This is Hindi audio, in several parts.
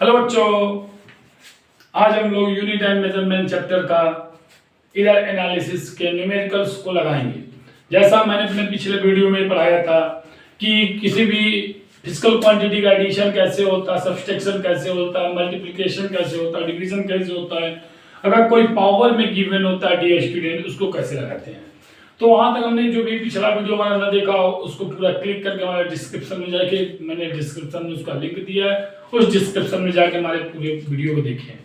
हेलो बच्चों, आज हम लोग यूनिट एंड मेजरमेंट चैप्टर का एरर एनालिसिस के न्यूमेरिकल्स को लगाएंगे। जैसा मैंने अपने पिछले वीडियो में पढ़ाया था कि किसी भी फिजिकल क्वांटिटी का एडिशन कैसे होता है, सब्सट्रैक्शन कैसे होता है, मल्टीप्लिकेशन कैसे होता है, डिवीजन कैसे होता है, अगर कोई पावर में गिवन होता है डियर स्टूडेंट, उसको कैसे लगाते हैं। तो वहां तक हमने जो भी पिछला वीडियो हमारा ना देखा हो उसको पूरा क्लिक करके हमारे डिस्क्रिप्शन में जाके, मैंने डिस्क्रिप्शन में उसका लिंक दिया है, उस डिस्क्रिप्शन में जाके हमारे पूरे वीडियो को देखें।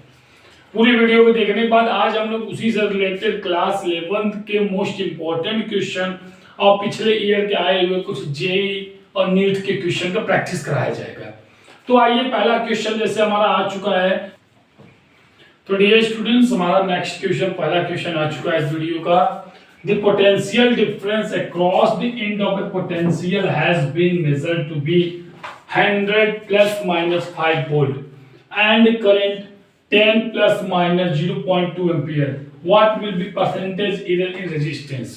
पूरी वीडियो को देखने के बाद आज हम लोग उसी से रिलेटेड क्लास 11 के मोस्ट इंपॉर्टेंट क्वेश्चन और पिछले ईयर के आए हुए कुछ जेई और नीट के क्वेश्चन का प्रैक्टिस कराया जाएगा। तो आइए, पहला क्वेश्चन जैसे हमारा आ चुका है, तो डियर स्टूडेंट्स हमारा नेक्स्ट क्वेश्चन, पहला क्वेश्चन आ चुका है इस वीडियो का। The potential difference across the end of a potential has been measured to be 100 plus minus 5 volt and current 10 plus minus 0.2 ampere. What will be percentage error in resistance?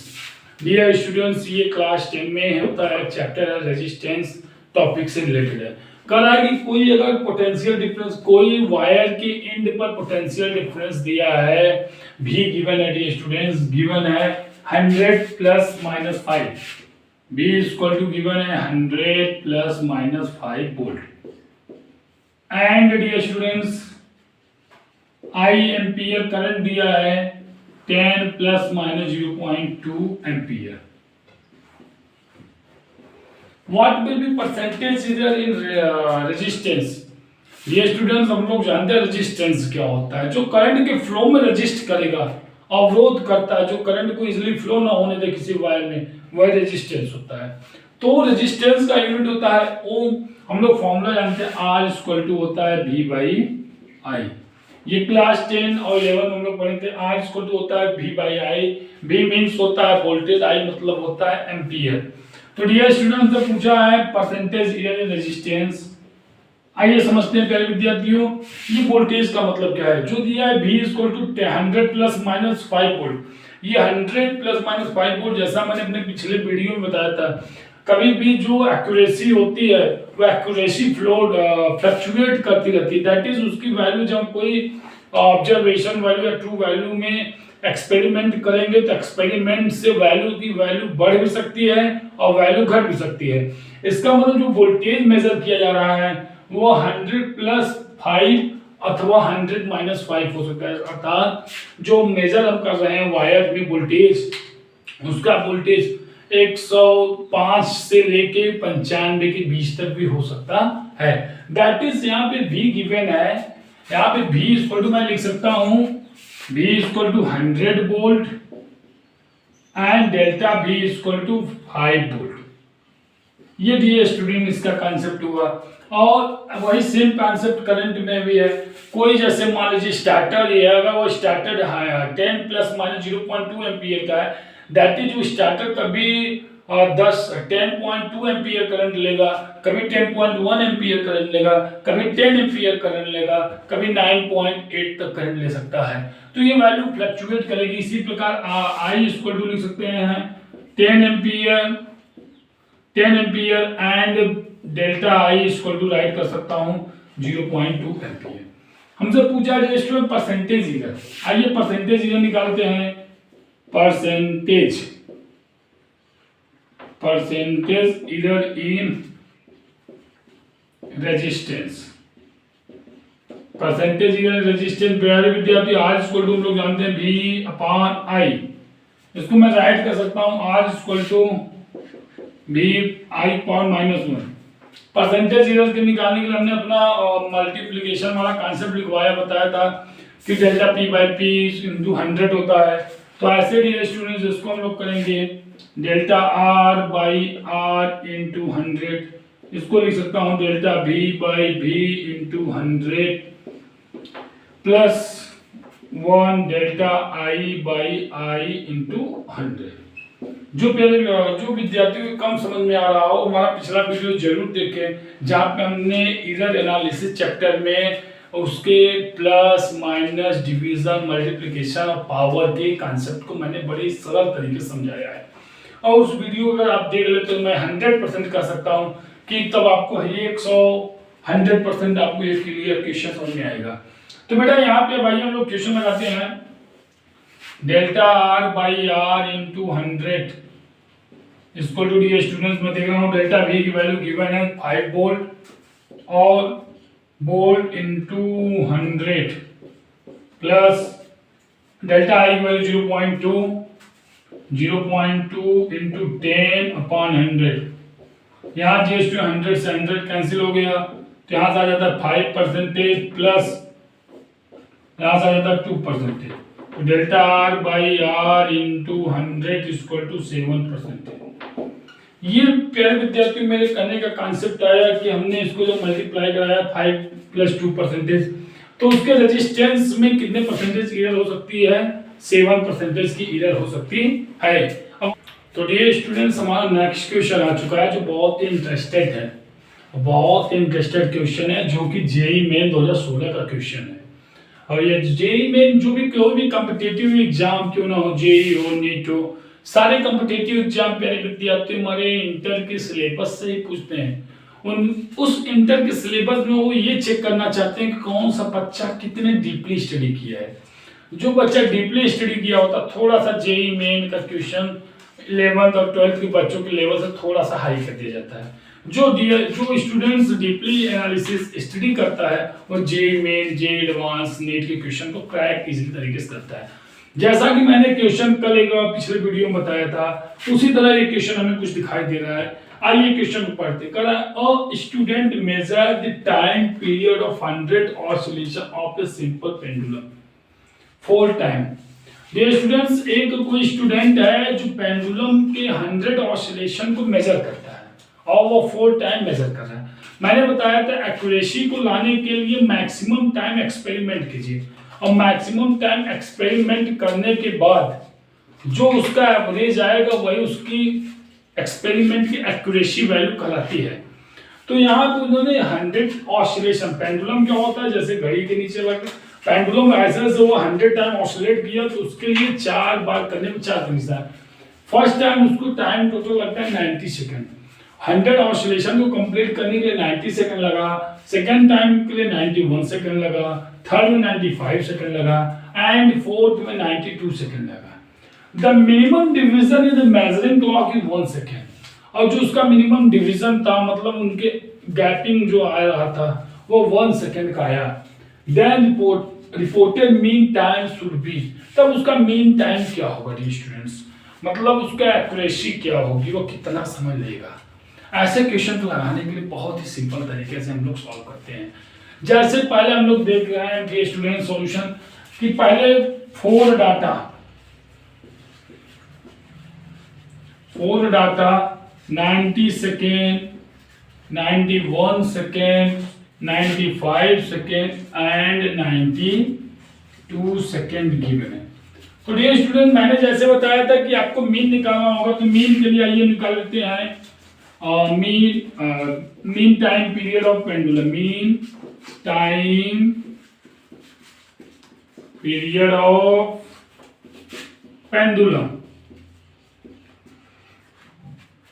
Dear students, ये क्लास 10 में होता है, चैप्टर है रेजिस्टेंस, टॉपिक से रिलेटेड है। कह रहा है कि कोई अगर पोटेंशियल डिफरेंस, कोई वायर के एंड पर पोटेंशियल डिफरेंस दिया है, भी गिवन है डियर स्टूडेंट्स, गिवन है 100 plus minus 5, B is equal to given है 100 plus minus 5 volt, and dear students I ampere current दिया है 10 plus minus 0.2 ampere. What will be percentage error in resistance? ये स्टूडेंट्स हम लोग जानते हैं रेजिस्टेंस क्या होता है, जो करंट के फ्लो में रेजिस्ट करेगा, अवरोध करता है, जो करंट को इजीली फ्लो ना होने दे किसी वायर में, वह रेजिस्टेंस होता है। तो रेजिस्टेंस का यूनिट होता है ओम। हम लोग फॉर्मूला जानते हैं, R इक्वल टू होता है V बाई I। ये क्लास 10 और 11 हम लोग पढ़े थे। R इक्वल टू होता है V by I, V means होता है वोल्टेज, I मतलब होता है एम्पियर। तो डियर स्टूडेंट्स ने पूछा है परसेंटेज एरर इन रेजिस्टेंस। आइए समझते हैं पहले विद्यार्थियों, ये वोल्टेज का मतलब क्या है। जो दिया है V equal to 100 plus minus 5 volt. ये 100 प्लस माइनस 5 वोल्ट, जैसा मैंने अपने पिछले वीडियो में बताया था, कभी भी जो एक्यूरेसी होती है वो एक्यूरेसी फ्लक्चुएट करती रहती है। दैट इज उसकी वैल्यू जब हम कोई ऑब्जर्वेशन वैल्यू या ट्रू वैल्यू में एक्सपेरिमेंट करेंगे तो एक्सपेरिमेंट से वैल्यू की वैल्यू बढ़ भी सकती है और वैल्यू घट भी सकती है। इसका मतलब जो वोल्टेज मेजर किया जा रहा है वो 100 प्लस 5 अथवा 100 माइनस 5 हो सकता है। अर्थात जो मेजर हम कर रहे हैं वायर में वोल्टेज, उसका वोल्टेज 105 से लेके 95 के बीच तक भी हो सकता है। दैट इज यहाँ पे V गिवन है, यहाँ पे V इक्वल टू मैं लिख सकता हूँ V equal to 100 volt and delta V equal to 5 volt. ये डियर स्टूडेंट इसका कांसेप्ट हुआ। और वही सेम कांसेप्ट करंट में भी है। कोई जैसे मान लीजिए स्टार्टर ये है, अगर वो स्टार्टर 10 प्लस माइनस 0.2 एम्पियर का है, दैट इज जो स्टार्टर कभी 10.2 एम्पियर करंट लेगा, कभी 10.1 एम्पियर करंट लेगा, कभी 10 एम्पियर करंट लेगा, कभी 9.8 तक करंट ले सकता है। तो ये वैल्यू फ्लक्चुएट करेगी। इसी प्रकार I इक्वल टू लिख सकते हैं 10 ampere and delta I equal to write कर सकता हूं 0.2 एम्पियर। हमसे पूछा है स्टूडेंट परसेंटेज एरर। आइए परसेंटेज एरर निकालते हैं। Percentage error in resistance. Percentage error resistance प्यारे विद्यार्थी, R इक्वल टू हम लोग जानते हैं V अपॉन I। इसको मैं राइट कर सकता हूं R equal to V I upon -1। Percentage error के निकालने के लिए हमने अपना मल्टीप्लिकेशन वाला कांसेप्ट लिखवाया, बताया था कि delta P by P into 100 होता है। तो ऐसे डियर स्टूडेंट्स इसको हम लोग करेंगे delta R by R into 100। इसको लिख सकता हूँ delta V by V into 100 plus 1 delta I by I into 100। जो विद्यार्थियों को कम समझ में आ रहा हो हमारा पिछला वीडियो जरूर देखें, जहाँ पे हमने एरर एनालिसिस चैप्टर में उसके प्लस माइनस डिवीजन मल्टीप्लिकेशन और पावर के कॉन्सेप्ट को मैंने बड़े सरल तरीके से समझाया है। और उस वीडियो अगर आप देख लेते तो मैं 100% कह सकता हूँ कि तब आपको 100 100% आपको ये क्लियर क्वेश्चन समझ में आएगा। तो बेटा यहाँ पे भाई हम लोग क्वेश्चन लगाते हैं, delta R by R into 100 equal to D. Students मैं देख रहा हूँ डेल्टा वी की वैल्यू गिवन है 5 वोल्ट और volt into 100 plus delta I की वैल्यू 0.2 इंटू 10 अपॉन 100। यहाँ जी 100 से 100 कैंसिल हो गया, तो यहाँ से आ जाता है 5% प्लस यहाँ से आ जाता है 2%। तो delta R by R into 100 equal to 7%। ये प्यारे विद्यार्थी मेरे कहने का कॉन्सेप्ट आया कि हमने इसको जो मल्टीप्लाई कराया 5 प्लस 2%, तो उसके रेजिस्टेंस में कितने परसेंटेज की एरर हो सकती है? 7% की एरर हो सकती है। अब तो डियर स्टूडेंट्स हमारा नेक्स्ट क्वेश्चन आ चुका है जो बहुत ही इंटरेस्टेड है, बहुत इंटरेस्टेड क्वेश्चन है जो कि जेईई मेन 2016 का क्वेश्चन है। और ये जेईई मेन जो भी कोई भी कॉम्पिटिटिव एग्जाम क्यों ना हो, जेईई हो, नीट हो, सारे कॉम्पिटिटिव एग्जाम प्यारे विद्यार्थी हमारे इंटर के सिलेबस से ही पूछते हैं। उस इंटर के सिलेबस में वो ये चेक करना चाहते हैं कि कौन सा बच्चा कितने डीपली स्टडी किया है। जो बच्चा डीपली स्टडी किया होता थोड़ा सा जेईई मेन का क्वेश्चन 11th और 12th के बच्चों के लेवल से थोड़ा सा हाई कर दिया जाता है। जो स्टूडेंट्स डीपली एनालिसिस स्टडी करता है वो JEE Main, JEE Advance, NEET के क्वेश्चन को क्रैक इजीली तरीके से करता है। जैसा कि मैंने क्वेश्चन कल एक पिछले वीडियो में बताया था, उसी तरह ये क्वेश्चन हमें कुछ दिखाई दे रहा है। आइए क्वेश्चन को पढ़ते हैं। A student measure the time period of 100 oscillation of a simple pendulum 4 time. Dear students, एक कोई स्टूडेंट है जो पेंडुलम के 100 ऑसिलेशन को मेजर करता है और वो 4 टाइम मेजर कर रहा है। मैंने बताया था एक्यूरेसी को लाने के लिए मैक्सिमम टाइम एक्सपेरिमेंट कीजिए और मैक्सिमम टाइम एक्सपेरिमेंट करने के बाद जो उसका एवरेज आएगा वही उसकी एक्सपेरिमेंट की एक्यूरेसी वैल्यू कहलाती है। तो यहाँ पे उन्होंने 100 ऑसिलेशन, पेंडुलम क्या होता है जैसे घड़ी के नीचे लग पेंडुलम ऐसे से वो 100 टाइम ऑसिलेट किया, तो उसके लिए 4 बार करने में 4 तरीका है। फर्स्ट टाइम उसको टाइम टोटल लगता है 90 सेकेंड। 100 ऑसिलेशन को कंप्लीट करने के लिए 90 सेकंड लगा, सेकंड टाइम के लिए 91 सेकंड लगा, थर्ड में 95 सेकंड लगा एंड फोर्थ में 92 सेकंड लगा। The minimum division in the measuring clock is 1 second. और जो उसका मिनिमम डिवीजन था, मतलब उनके गैपिंग जो आ रहा था वो 1 सेकंड का आया। Then reported mean time should be, तब उसका मीन टाइम क्या होगा डियर स्टूडेंट्स, मतलब उसका एक्यूरेसी क्या होगी, वो कितना समय लेगा। ऐसे क्वेश्चन लगाने के लिए बहुत ही सिंपल तरीके से हम लोग सॉल्व करते हैं। जैसे पहले हम लोग देख रहे हैं कि स्टूडेंट सॉल्यूशन कि पहले 4 data 90 second, 91 second, 95 second and 92 second given है। तो डियर स्टूडेंट, मैंने जैसे बताया था कि आपको मीन निकालना होगा, तो मीन के लिए आइए निकाल लेते हैं। mean time period of pendulum, mean time period of pendulum।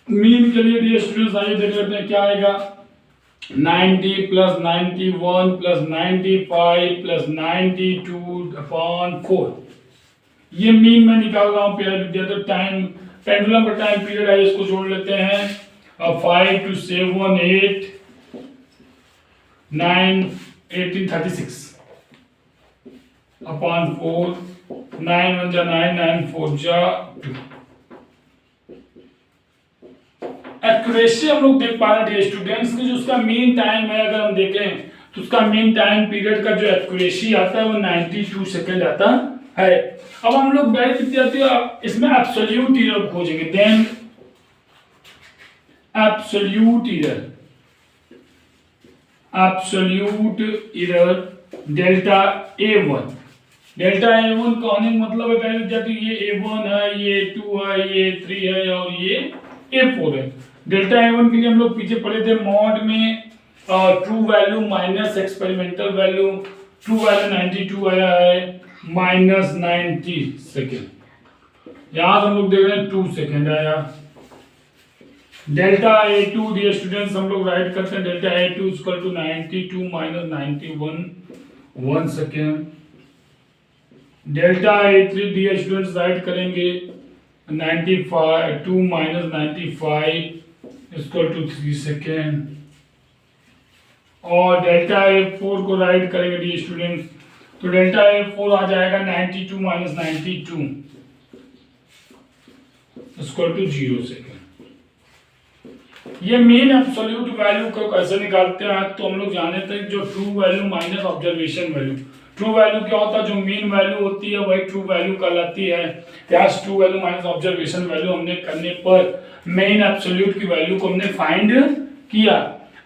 Mean के लिए डियर स्टूडेंट्स आइए देख लेते हैं क्या आएगा। 90 प्लस 91 प्लस 95 प्लस 92 अपॉन 4, ये मीन में निकाल रहा हूं प्यारे विद्यार्थी। टाइम पेंडुलम का टाइम पीरियड है, इसको जोड़ लेते हैं। 5 to 7 8 9 1836 अपॉन 4, 9 1 जा 9 9 4 जा 2। एक्यूरेसी हम लोग देख पा रहे हैं स्टूडेंट्स की, जो उसका मीन टाइम है अगर हम देखें तो उसका मीन टाइम पीरियड का जो एक्यूरेसी आता है वो 92 सेकेंड आता है। अब हम लोग बैठ विद्यार्थी इसमें एब्सोल्यूट एरर खोजेंगे। Then absolute error delta A1। Delta A1 का होने का मतलब है पहले विद्यार्थी ये A1 है, ये A2 है, ये A3 है और ये A4 है। डेल्टा A1 के लिए हम लोग पीछे पढ़े थे मॉड में true value minus experimental value, true value 92 आया है माइनस 90 सेकेंड। यहां से हम लोग देख रहे हैं 2 सेकेंड आया डेल्टा A2 डियर स्टूडेंट्स हम लोग राइट करते हैं delta A2 equal to 92 minus 91 1 second. Delta A3 dear students write करेंगे 95 2 माइनस 95 इक्वल टू 3 सेकेंड। और डेल्टा A4 को राइट करेंगे डियर स्टूडेंट्स, तो डेल्टा A4 आ जाएगा 92 माइनस 92 इक्वल टू 0 सेकेंड। ये मीन एब्सोल्यूट वैल्यू को कैसे निकालते हैं तो हम लोग जाने थे जो true value minus observation value. True value क्या होता है, जो मीन वैल्यू होती है वही ट्रू वैल्यू कहलाती है। यहाँ true value minus observation value हमने करने पर मेन एब्सोल्यूट की वैल्यू को हमने फाइंड किया।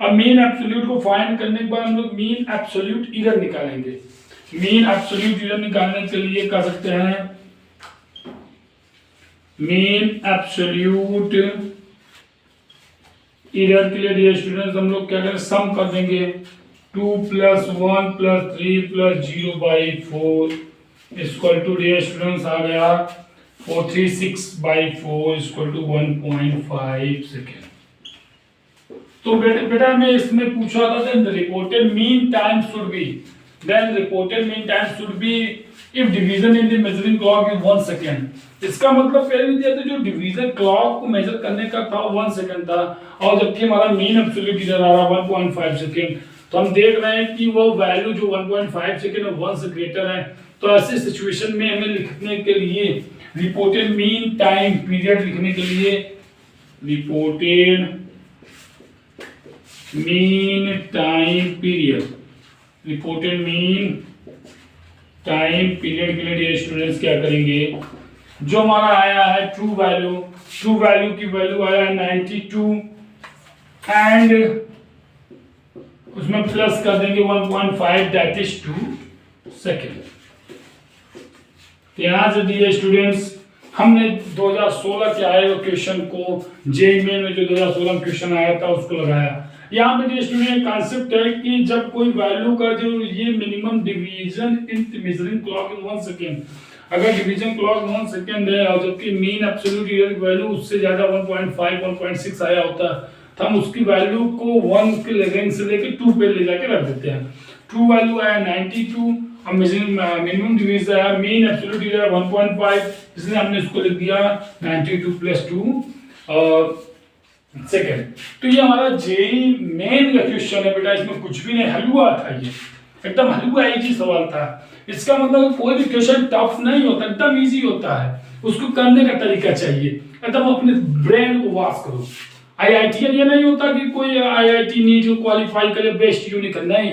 अब मीन एब्सोल्यूट को फाइंड करने के बाद हम लोग मीन एब्सोल्यूट एरर निकालेंगे। मीन एब्सोल्यूट एरर निकालने के लिए कर सकते हैं मीन एब्सोल्यूट एरर के लिए डियर स्टूडेंट्स हम लोग क्या करें, सम कर देंगे 2 plus 1 plus 3 plus 0 by 4 equal to dear students आ गया 436 बाई 4 इक्वल टू 1.5 सेकेंड। तो बेटा मैं इसमें पूछा था then reported mean time should be, then reported mean time should be if division in the measuring clock is 1 second. इसका मतलब पहले भी दिया था जो डिवीजन क्लॉक को मेजर करने का था 1 सेकंड था, और जबकि हमारा मीन एब्सोल्यूट एरर आ रहा 1.5 सेकंड। तो हम देख रहे हैं कि वो वैल्यू जो 1.5 सेकंड और 1 से ग्रेटर है। तो ऐसे सिचुएशन में हमें लिखने के लिए रिपोर्टेड मीन टाइम पीरियड लिखने के लिए reported mean time period, reported mean time period के लिए स्टूडेंट्स क्या करेंगे, जो हमारा आया है ट्रू वैल्यू की वैल्यू आया है 92 एंड उसमें प्लस कर देंगे 1.5 दैट इज 2 सेकेंड। तो यहां से दिए स्टूडेंट्स हमने 2016 के आए हुए क्वेश्चन को जेईई मेन में जो 2016 में क्वेश्चन आया था उसको लगाया। यहाँ पे जो स्टूडेंट कॉन्सेप्ट है कि जब कोई वैल्यू का जो ये minimum division in measuring clock is 1 second, अगर डिवीजन क्लॉक 1 सेकेंड है और जबकि मीन एब्सोल्यूट एरर वैल्यू उससे ज्यादा 1.5 1.6 आया होता तो हम उसकी वैल्यू को 1 के रेंज से लेकर 2 पे ले जाके रख देते हैं। ट्रू वैल्यू आया 92, अब मिनिमम डिवीजन आया मीन एब्सोल्यूट एरर 1.5, इसलिए हमने इसको लिख दिया 92 प्लस 2 सेकेंड। तो ये हमारा जेईई मेन का क्वेश्चन है बेटा, इसमें कुछ भी नहीं, हलवा था, ये एकदम हलवा इजी सवाल था। इसका मतलब कोई भी क्वेश्चन टफ नहीं होता, एकदम इजी होता है, उसको करने का तरीका चाहिए, एकदम अपने ब्रेन को वॉश करो। आईआईटी ये नहीं होता कि कोई आईआईटी नीट को क्वालिफाई करे बेस्ट यूनिक, नहीं,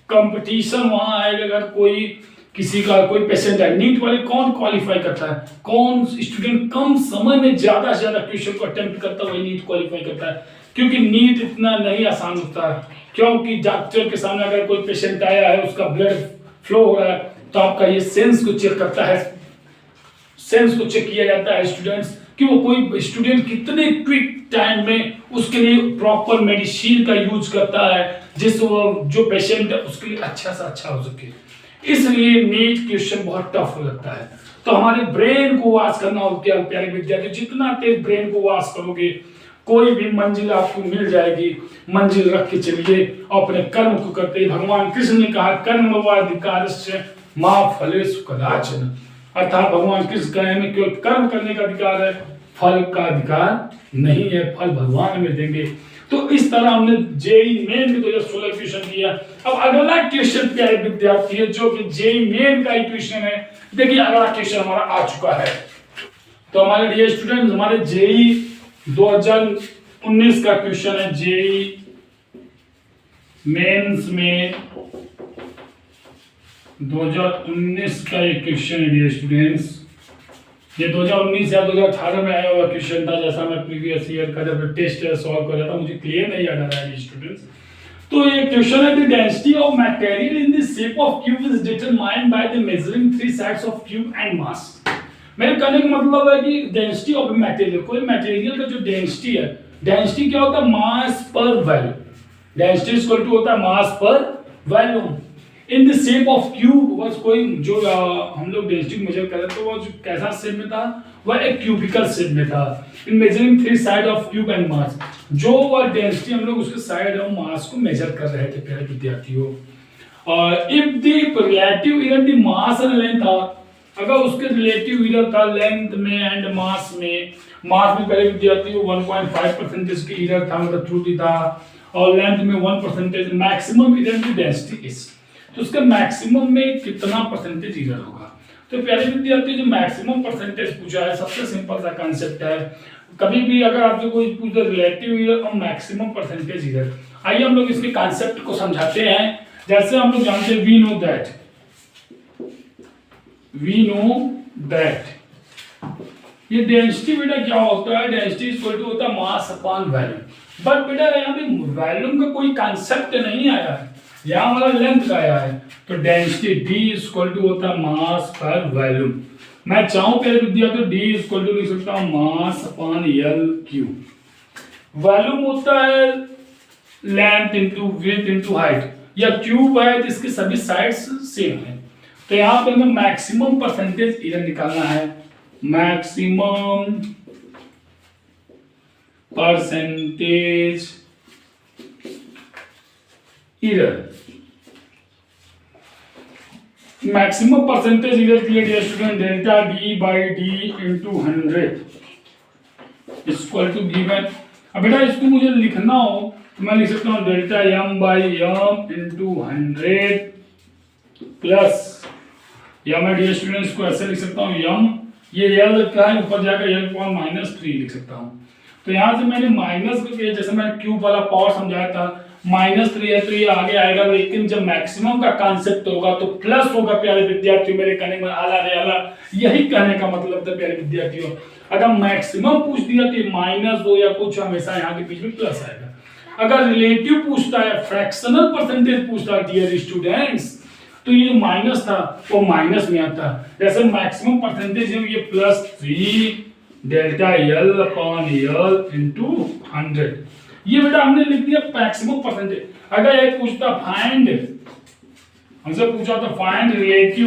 कंपटीशन वहां आएगा। अगर कोई किसी का कोई पेशेंट है, नीट वाले कौन क्वालिफाई करता है, कौन स्टूडेंट कम समय में ज्यादा से ज्यादा क्वेश्चन को अटेम्प्ट करता है वही नीट क्वालिफाई करता है, क्योंकि नीट इतना नहीं आसान होता है। क्योंकि डॉक्टर के सामने अगर कोई पेशेंट आया है, उसका ब्लड फ्लो हो रहा है, तो आपका ये सेंस को चेक करता है, सेंस को चेक किया जाता है स्टूडेंट्स कि वो कोई स्टूडेंट कितने क्विक टाइम में उसके लिए प्रॉपर मेडिसिन का यूज करता है जिससे वो जो पेशेंट है उसके लिए अच्छा से अच्छा हो सके। इसलिए नीट क्वेश्चन बहुत टफ लगता है। तो हमारे ब्रेन को वॉश करना होता है प्यारे विद्यार्थी, जितना तेज ब्रेन को वॉश करोगे कोई भी मंजिल आपको मिल जाएगी। मंजिल रख के चलिए और अपने कर्म को करते। भगवान कृष्ण ने कहा कर्मवाधिकारस्य मा फलेषु कदाचन, अर्थात भगवान कृष्ण कहे हमें केवल कर्म करने का अधिकार है, फल का अधिकार नहीं है, फल भगवान में देंगे। तो इस तरह हमने जेईई मेन में 2016 क्वेश्चन किया। अब अगला क्वेश्चन प्यारे विद्यार्थी है जो कि जेईई मेन का ही क्वेश्चन है। देखिए अगला क्वेश्चन हमारा आ चुका है। तो हमारे डियर स्टूडेंट्स हमारे जेईई 2019 का क्वेश्चन है, जेईई मेंस में 2019 का ये क्वेश्चन है डियर स्टूडेंट्स। ये 2019 या 2018 में आया हुआ क्वेश्चन था, जैसा मैं प्रीवियस ईयर का जब टेस्ट सॉल्व कर रहा था मुझे क्लियर नहीं याद आ रहा है स्टूडेंट्स। तो ये क्वेश्चन है the density of material in the shape of cube is determined by the measuring three sides of cube and mass. मेरे कहने का मतलब है कि डेंसिटी ऑफ मटेरियल, कोई मटेरियल का जो डेंसिटी है, डेंसिटी क्या होता है, मास पर वॉल्यूम। डेंसिटी इक्वल टू होता है मास पर volume. In the shape of cube, बस कोई जो हम लोग डेंसिटी मेजर कर रहे थे वो जो कैसा शेप में था, वह एक क्यूबिकल शेप में था। इन measuring three side of cube and mass, जो वह डेंसिटी हम लोग उसके साइड और मास को मेजर कर रहे थे प्यारे विद्यार्थियों। और इफ द रिलेटिव इधर द मास एंड लेंथ था, अगर उसके रिलेटिव इधर था लेंथ में एंड मास में, मास में प्यारे विद्यार्थियों 1.5% की इधर था, मतलब त्रुटि था, और लेंथ में 1%, मैक्सिमम इधर की डेंसिटी इस, तो उसका मैक्सिमम में कितना परसेंटेज इधर होगा। तो प्यारे विद्यार्थी जो मैक्सिमम परसेंटेज पूछा है, सबसे सिंपल सा कांसेप्ट है, कभी भी अगर आपसे कोई पूछे रिलेटिव इधर और मैक्सिमम परसेंटेज इधर, आइए हम लोग इसके कांसेप्ट को समझाते हैं। जैसे हम लोग जानते हैं वी नो दैट ये डेंसिटी बेटा क्या होता है, डेंसिटी इक्वल टू होता है मास अपॉन वॉल्यूम। बट बेटा यहाँ पे वॉल्यूम का कोई कांसेप्ट नहीं आया है, यहाँ हमारा लेंथ का आया है, तो डेंसिटी D इक्वल टू होता है मास पर वॉल्यूम। मैं चाहूं पहले विद्यार्थी D इक्वल टू लिख सकता हूं mass upon L cube. Volume होता है length into width into height, या क्यूब है तो इसके सभी साइड्स सेम है। तो यहाँ पे हमें मैक्सिमम परसेंटेज इधर निकालना है, maximum percentage error, maximum percentage error के लिए student delta D by D into 100 equal to given. अब बेटा इसको मुझे लिखना हो तो मैं लिख सकता हूँ delta M by M into 100 plus, या मैं डी स्टूडेंट्स को ऐसे लिख सकता हूँ M, ये L का है ऊपर जाकर L पॉइंट -3 लिख सकता हूँ। तो यहाँ से मैंने माइनस करके, जैसे मैंने क्यूब वाला पावर समझाया था, -3 है तो ये आगे आएगा, लेकिन जब मैक्सिमम का कांसेप्ट होगा तो प्लस होगा प्यारे विद्यार्थियों। मेरे कहने में आला रे आला, यही कहने का मतलब था प्यारे विद्यार्थियों। अगर मैक्सिमम पूछ दिया तो माइनस हो या कुछ, हमेशा यहाँ के बीच में प्लस आएगा। अगर रिलेटिव पूछता है, फ्रैक्शनल परसेंटेज पूछता है डियर स्टूडेंट्स, तो ये जो माइनस था वो माइनस में आता। जैसे मैक्सिमम परसेंटेज है ये +3 delta L upon L into 100, ये बेटा हमने लिख दिया मैक्सिमम परसेंटेज। अगर ये पूछता फाइंड, हमसे पूछा था फाइंड रिलेटिव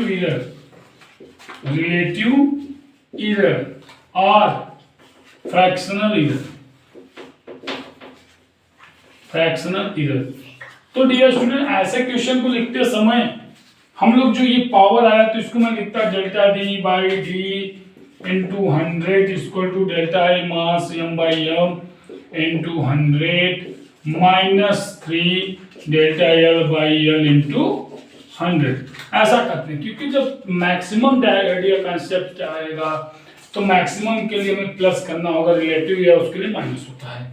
एरर और फ्रैक्शनल एरर, तो डियर स्टूडेंट ऐसे क्वेश्चन को लिखते समय हम लोग जो ये पावर आया तो इसको मैं लिखता delta D by D into 100 equal to delta I mass M by M into 100 -3 delta L by L into 100, ऐसा करते हैं। क्योंकि जब मैक्सिमम डायरेक्ट कंसेप्ट आएगा तो मैक्सिमम के लिए हमें प्लस करना होगा, रिलेटिव या उसके लिए माइनस होता है।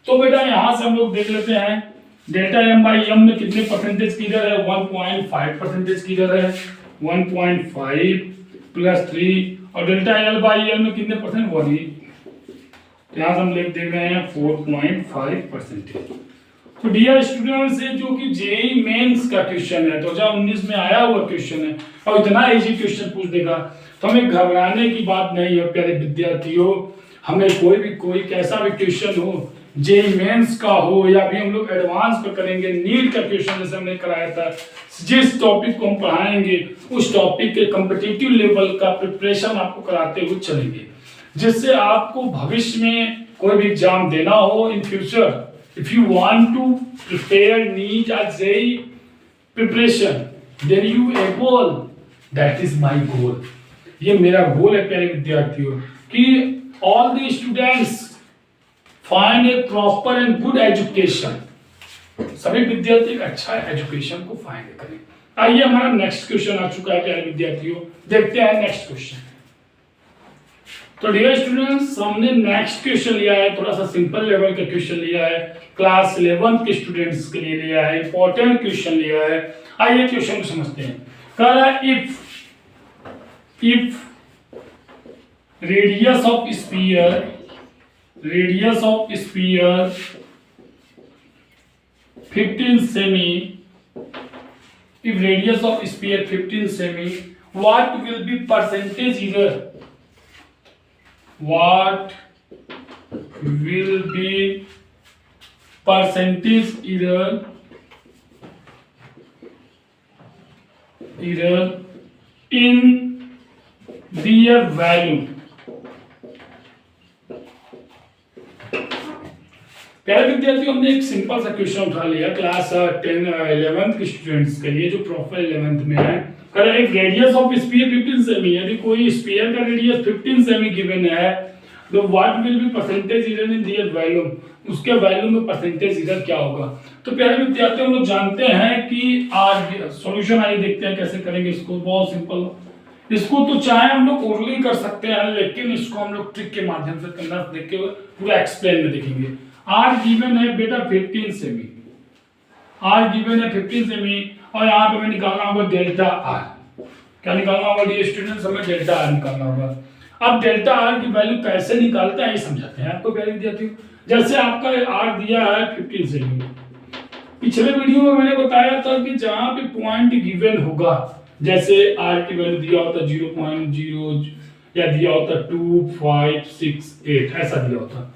तो बेटा यहाँ से हम लोग देख लेते हैं डेल्टा M बाई M में कितने परसेंटेज की इधर है, 1.5% की इधर है, 1.5 प्लस 3, और डेल्टा L बाई L में कितने परसेंट, 1। तो यहाँ से हम देख रहे हैं 4.5%। तो डियर स्टूडेंट्स ये जो कि जेईई मेंस का क्वेश्चन है, 2019 में आया हुआ क्वेश्चन है, और इतना इजी क्वेश्चन पूछ देगा तो हमें घबराने की बात नहीं है प्यारे विद्यार्थियों। हमें कोई कैसा भी क्वेश्चन हो, जेईई मेंस का हो या भी हम लोग एडवांस पे करेंगे, नीट का क्वेश्चन जैसे हमने कराया था, जिस टॉपिक को हम पढ़ाएंगे उस टॉपिक के कॉम्पिटिटिव लेवल का प्रिपरेशन आपको कराते हुए चलेंगे, जिससे आपको भविष्य में कोई भी एग्जाम देना हो in future, if you want to prepare NEET or JEE preparation, then you able, that is my goal, ये मेरा गोल है प्यारे विद्यार्थियों कि all the students find a proper and good education, सभी विद्यार्थी एक अच्छा एजुकेशन को फाइंड करें। आइए हमारा नेक्स्ट क्वेश्चन आ चुका है प्यारे विद्यार्थियों, देखते हैं नेक्स्ट क्वेश्चन। तो डियर स्टूडेंट्स हमने नेक्स्ट क्वेश्चन लिया है, थोड़ा सा सिंपल लेवल का क्वेश्चन लिया है, क्लास 11 के स्टूडेंट्स के लिए लिया है, इंपॉर्टेंट क्वेश्चन लिया है। आइए क्वेश्चन को समझते हैं। कह रहा है if radius of sphere 15 semi, if radius of sphere 15 semi, what will be percentage error? What will be percentage error error in their value। प्यारे विद्यार्थियों, हमने एक सिंपल सा क्वेश्चन उठा लिया क्लास 10 11th के स्टूडेंट्स के लिए जो प्रोफाइल 11th में है। करें एक रेडियस ऑफ स्फीयर 15 सेमी, यदि कोई स्फीयर का रेडियस 15 सेमी गिवन है तो what will be percentage error in their value, उसके वैल्यू में परसेंटेज एरर क्या होगा। तो प्यारे विद्यार्थियों, हम लोग जानते हैं कि आर सॉल्यूशन आइए देखते हैं कैसे करेंगे इसको। बहुत सिंपल, इसको तो चाहे हम लोग ओरली कर सकते हैं, लेकिन इसको हम लोग ट्रिक के माध्यम से करना देख के पूरा एक्सप्लेन में देखेंगे। आर गिवन है बेटा 15 सेमी, आर गिवन है 15 सेमी, और यहाँ पे हमें निकालना होगा डेल्टा आर। क्या निकालना होगा डियर स्टूडेंट्स, हमें डेल्टा आर निकालना होगा। अब डेल्टा आर की वैल्यू कैसे निकालते हैं ये समझाते हैं आपको प्यारे विद्यार्थियों। जैसे आपका आर दिया है 15 सेमी, पिछले वीडियो में मैंने बताया था कि जहां पे पॉइंट गिवन होगा, जैसे आर की वैल्यू दिया होता 0.0 या दिया होता 2, 5, 6, 8 ऐसा दिया होता,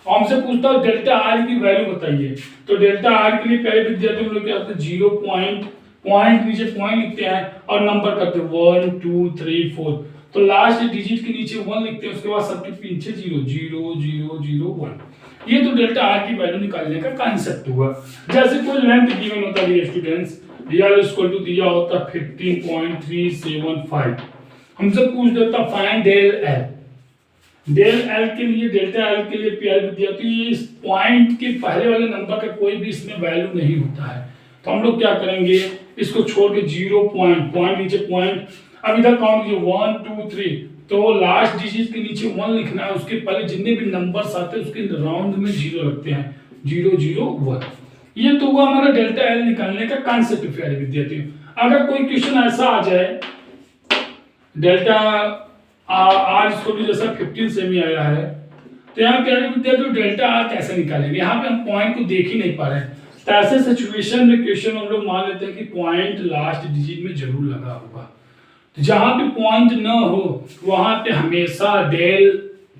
और हमसे पूछता है डेल्टा आर की वैल्यू बताइए। तो डेल्टा आर के लिए पहले विद्यार्थियों लोग क्या होता है 0 पॉइंट नीचे पॉइंट लिखते हैं और नंबर करते हैं 1 2 3 4, तो लास्ट डिजिट के नीचे 1 लिखते हैं, उसके बाद सबके पीछे 0 0 0 0 1। ये तो डेल्टा आर की वैल्यू निकालने का कांसेप्ट हुआ। जैसे कोई लेंथ गिवन होता है स्टूडेंट्स, dl इक्वल टू दिया होता 15.375, हमसे पूछ देता find del L. Del L के लिए, डेल्टा एल के लिए प्यारे विद्यार्थी इस पॉइंट के पहले वाले नंबर का कोई भी इसमें वैल्यू नहीं होता है, तो हम लोग क्या करेंगे, इसको छोड़ के 0 पॉइंट नीचे पॉइंट, अब इधर काउंट कीजिए 1 2 3, तो लास्ट डिजिट के नीचे 1 लिखना है, उसके पहले जितने भी नंबर्स आते हैं उसके राउंड में 0 रखते हैं, 0 0 1। ये तो हुआ हमारा डेल्टा एल निकालने का कांसेप्ट प्यारे विद्यार्थियों। अगर कोई क्वेश्चन ऐसा आ जाए डेल्टा आर इसको जैसा 15 सेमी आया है, तो यहाँ प्यारे विद्यार्थियों डेल्टा आर कैसे निकालेंगे, यहाँ पे हम पॉइंट को देख ही नहीं पा रहे हैं। तो ऐसे सिचुएशन में क्वेश्चन हम लोग मान लेते हैं कि पॉइंट लास्ट डिजिट में जरूर लगा होगा। तो जहां पे पॉइंट न हो वहां पे हमेशा डेल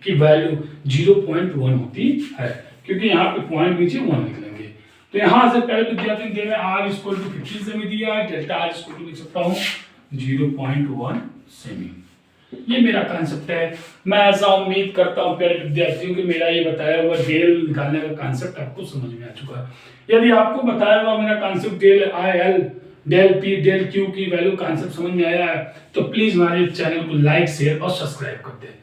की वैल्यू 0.1 होती है, क्योंकि यहाँ पे पॉइंट नीचे 1 लिख लेंगे। तो यहाँ से पहले विद्यार्थी दे रहे आर इक्वल टू 15 सेमी दिया है, डेल्टा आर इक्वल टू लिख सकता हूँ 0.1 सेमी। ये मेरा कांसेप्ट है। मैं ऐसा उम्मीद करता हूँ प्यारे विद्यार्थियों कि मेरा ये बताया हुआ डेल निकालने का कांसेप्ट आपको समझ में आ चुका है। यदि आपको बताया हुआ मेरा concept del I L del P del Q की वैल्यू कांसेप्ट समझ में आया है, तो प्लीज हमारे चैनल को लाइक शेयर और सब्सक्राइब कर दें,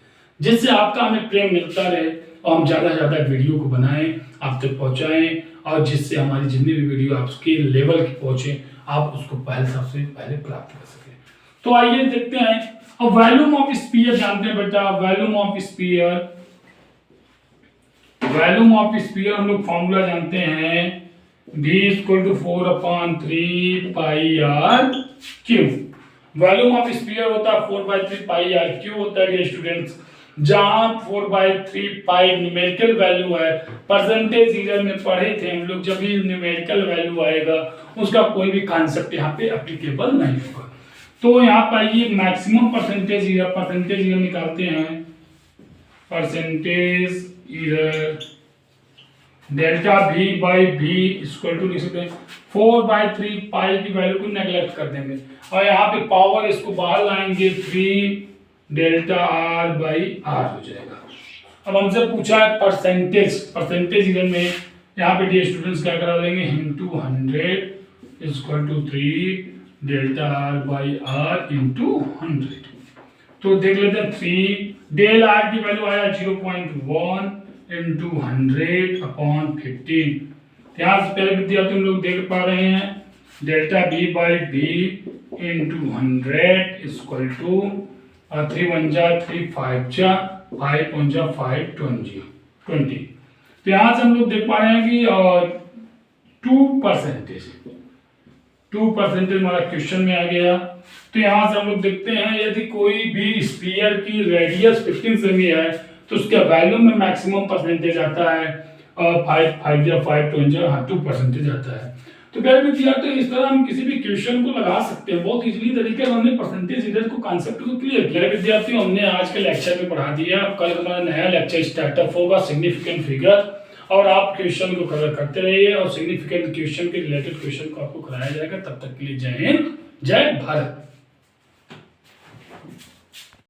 जिससे आपका हमें प्रेम मिलता रहे और हम ज्यादा से ज्यादा वीडियो को बनाएं, आप तक पहुंचाएं, और जिससे हमारी जितनी भी वीडियो आपके लेवल की पहुंचे आप उसको सबसे पहले प्राप्त कर सके। तो आइए देखते हैं। अब वॉल्यूम ऑफ स्फीयर जानते हैं बेटा, वॉल्यूम ऑफ स्फीयर हम लोग फॉर्मूला जानते हैं, V equal to 4/3 pi R cube. Volume of sphere होता है 4/3 पाई आर क्यू होता है स्टूडेंट्स। जहां 4/3 पाई न्यूमेरिकल वैल्यू है, परसेंटेज एरर में पढ़े थे हम लोग, जब भी न्यूमेरिकल वैल्यू आएगा उसका कोई भी कॉन्सेप्ट यहाँ पे एप्लीकेबल नहीं होगा। तो यहाँ पर ये मैक्सिमम परसेंटेज एरर निकालते हैं, percentage error delta V by V equal to लिख सकते हैं 4/3 पाई की वैल्यू को नेगलेक्ट कर देंगे, और यहाँ पे पावर इसको बाहर लाएंगे 3 डेल्टा R बाई R हो जाएगा। अब हमसे पूछा है परसेंटेज इधर में, यहाँ पे डी स्टूडेंट्स क्या करा देंगे, into 100 equal to 3 delta R by R into 100। तो देख लेते हैं 3 डेल R की वैल्यू आया 0.1 इंटू 100/15। यहाँ से पहले विद्यार्थी हम लोग देख पा रहे हैं delta B by B into 100 equal to 3 1 जा 3 5 जा 5 1 जा 5 20। तो यहाँ से हम लोग देख पा रहे हैं कि 2% हमारा क्वेश्चन में आ गया। तो यहाँ से हम लोग देखते हैं यदि कोई भी स्फीयर की रेडियस 15 सेमी है तो उसके वैल्यू में मैक्सिमम परसेंटेज आता है, और 5 या 5 2% आता है। तो प्यारे विद्यार्थी इस तरह हम किसी भी क्वेश्चन को लगा सकते हैं, बहुत इजीली तरीके से हमने परसेंटेज एरर को कांसेप्ट को क्लियर किया। विद्यार्थियों हमने आज के लेक्चर में पढ़ा दिया, कल हमारा नया लेक्चर स्टार्टअप होगा सिग्निफिकेंट फिगर, और आप क्वेश्चन को कवर करते रहिए और सिग्निफिकेंट क्वेश्चन के रिलेटेड क्वेश्चन को आपको कराया जाएगा। तब तक के लिए जय हिंद। जय भारत।